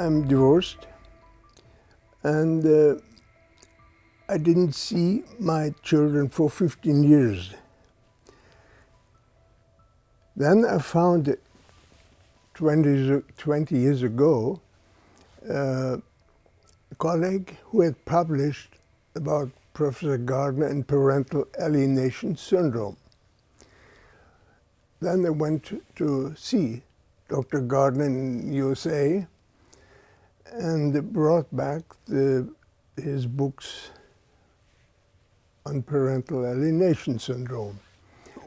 I'm divorced, and I didn't see my children for 15 years. Then I found 20 years ago a colleague who had published about Professor Gardner and Parental Alienation syndrome. Then I went to see Dr. Gardner in USA and brought back his books on parental alienation syndrome.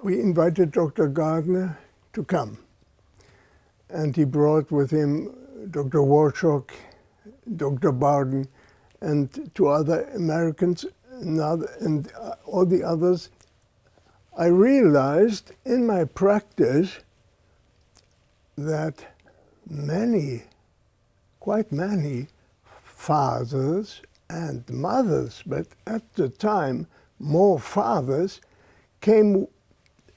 We invited Dr. Gardner to come, and he brought with him Dr. Warchuk, Dr. Bowden, and two other Americans, and all the others. I realized in my practice that quite many fathers and mothers, but at the time more fathers, came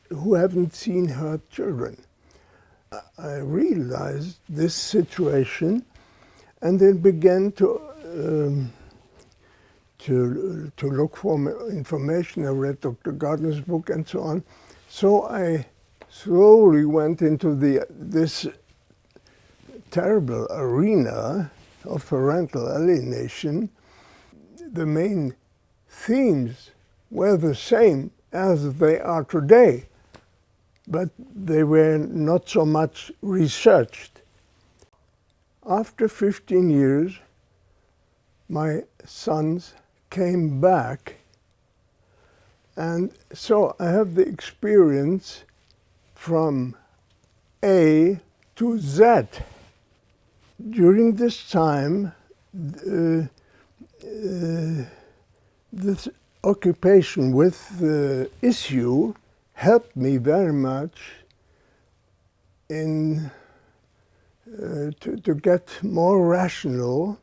who haven't seen her children. I realized this situation and then began to look for information. I read Dr. Gardner's book and so on. So I slowly went into this terrible arena of parental alienation. The main themes were the same as they are today, but they were not so much researched. After 15 years, my sons came back, and so I have the experience from A to Z. During this time, this occupation with the issue helped me very much to get more rational,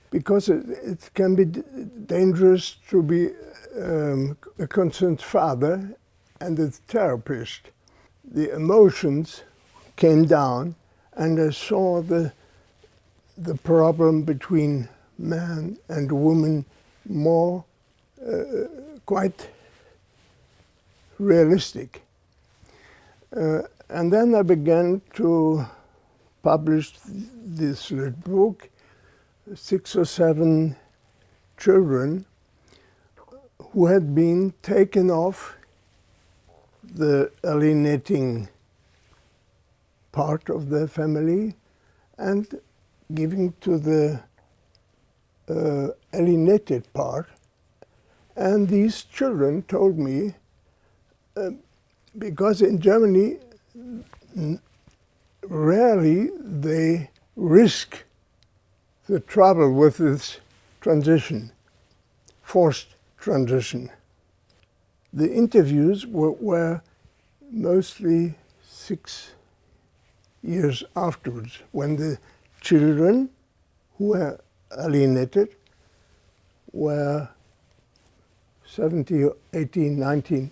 because it can be dangerous to be a concerned father and a therapist. The emotions came down, and I saw the problem between man and woman more quite realistic. And then I began to publish this little book, 6 or 7 children who had been taken off the alienating part of their family and given to the alienated part. And these children told me, because in Germany, rarely they risk the trouble with this transition, forced transition. The interviews were mostly 6 years afterwards, when the children who were alienated were 17, 18, 19.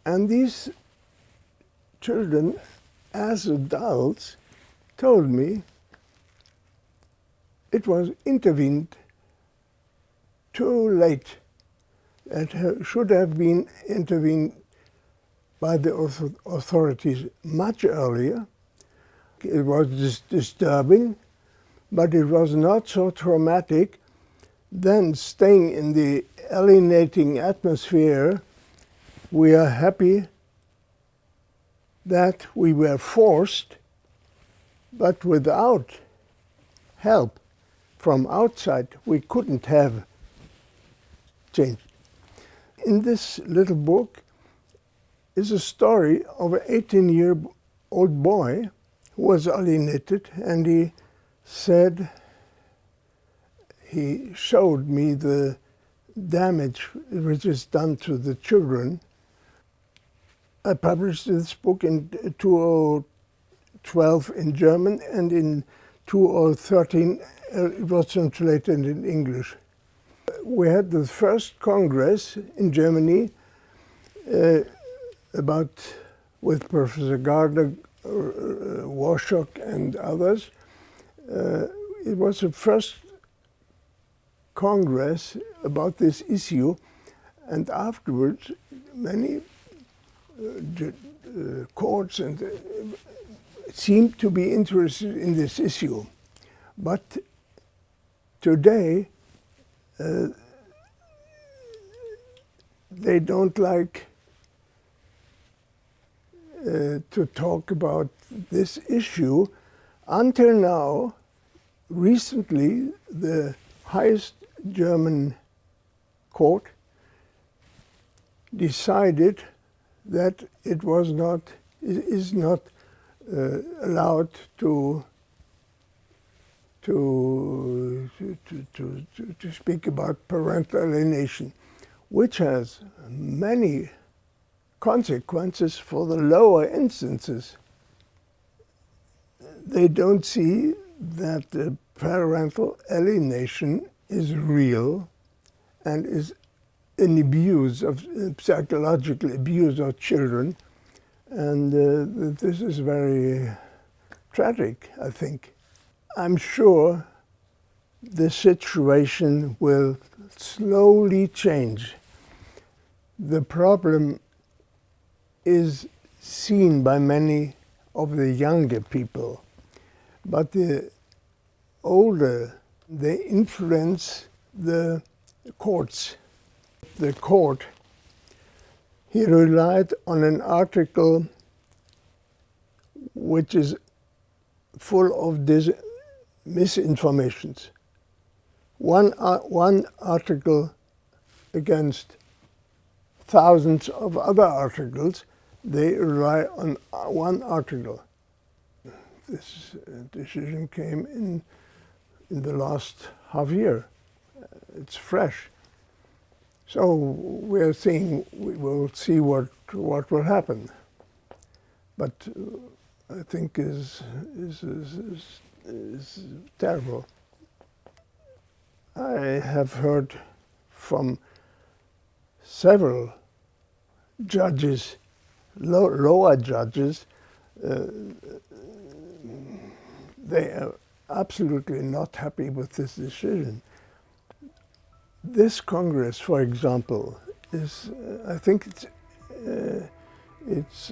And these children, as adults, told me it was intervened too late. It should have been intervened by the authorities much earlier. It was disturbing, but it was not so traumatic. Then, staying in the alienating atmosphere, we are happy that we were forced, but without help from outside, we couldn't have changed. In this little book is a story of an 18-year-old boy who was alienated, and he said, he showed me the damage which is done to the children. I published this book in 2012 in German, and in 2013 it was translated in English. We had the first Congress in Germany with Professor Gardner, Warchuk and others. it was the first Congress about this issue, and afterwards many courts and seemed to be interested in this issue. But today they don't like to talk about this issue. Until now, recently, the highest German court decided that it is not allowed to speak about parental alienation, which has many consequences for the lower instances. They don't see that the parental alienation is real and is an abuse of psychological abuse of children, and this is very tragic, I think. I'm sure the situation will slowly change. The problem is seen by many of the younger people, but the older, they influence the courts. The court, he relied on an article which is full of misinformations. One article against thousands of other articles. They rely on one article. This decision came in the last half year. It's fresh. So we will see what will happen. But I think is terrible. I have heard from several judges, lower judges, they are absolutely not happy with this decision. This Congress, for example, is, I think it's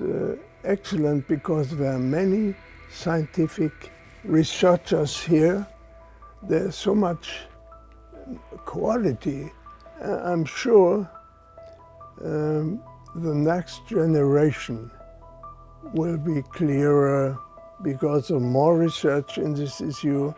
excellent because there are many scientific researchers here. There's so much quality. I'm sure the next generation will be clearer because of more research in this issue